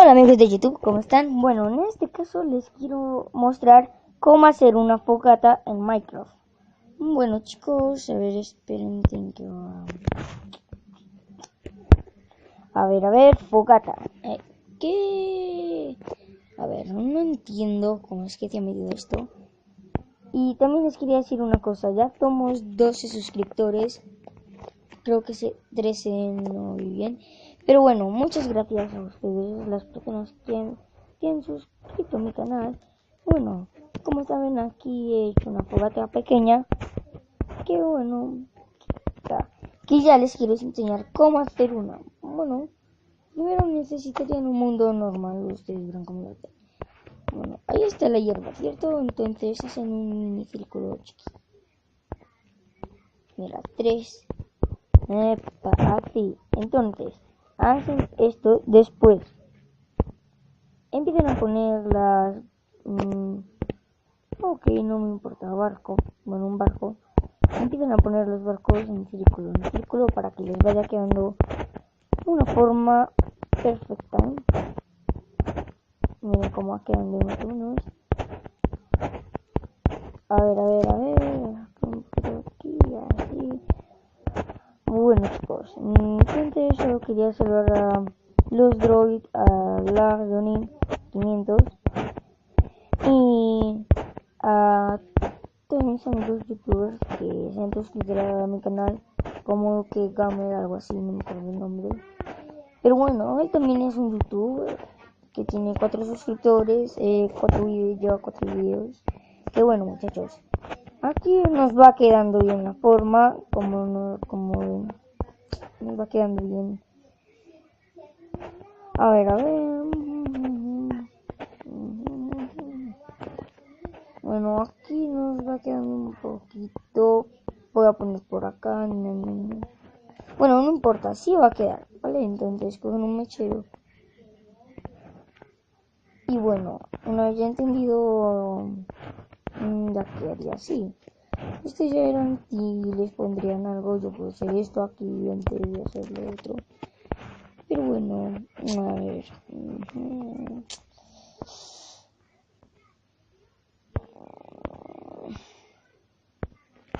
Hola amigos de YouTube, ¿cómo están? Bueno, en este caso les quiero mostrar cómo hacer una fogata en Minecraft. Bueno chicos, a ver, esperen que va. A ver, fogata. ¿Qué? A ver, no entiendo cómo es que te ha metido esto. Y también les quería decir una cosa, ya somos 12 suscriptores. Creo que 13 no vi bien. Pero bueno, muchas gracias a ustedes, las personas que han suscrito a mi canal. Bueno, como saben, aquí he hecho una fogata pequeña. Que bueno, que ya les quiero enseñar cómo hacer una. Bueno, primero necesitarían un mundo normal, ustedes verán cómo lo hacen. Bueno, ahí está la hierba, ¿cierto? Entonces hacen un mini círculo chiquito. Mira, 3. Así. Entonces, hacen esto después. Empiezan a poner las... ok, no me importa, barco. Bueno, un barco. Empiezan a poner los barcos en círculo para que les vaya quedando una forma perfecta. Miren cómo va quedando más o menos. A ver. Aquí, así. Bueno chicos, entonces solo quería saludar a los Droid, a la Johnny 500 y a todos mis amigos youtubers que se han suscrito a mi canal, como que Gamer, algo así, no me acuerdo el nombre. Pero bueno, él también es un youtuber que tiene 4 suscriptores, 4 videos, lleva 4 videos. Que bueno muchachos, aquí nos va quedando bien la forma, como nos va quedando bien. A ver. Bueno, aquí nos va quedando un poquito. Voy a poner por acá. Bueno, no importa, así va a quedar, ¿vale? Entonces cogen un mechero. Y bueno, una vez ya entendido, ya quedaría así. Ustedes ya verán si les pondrían algo. Yo puedo hacer esto aquí antes de hacer lo otro. Pero bueno, a ver.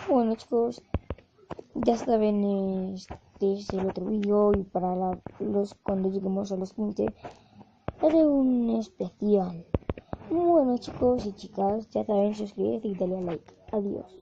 Bueno chicos, ya saben, este es el otro vídeo y para cuando lleguemos a los 20 haré un especial. Bueno chicos y chicas, ya saben, suscríbete y dale a like. Adiós.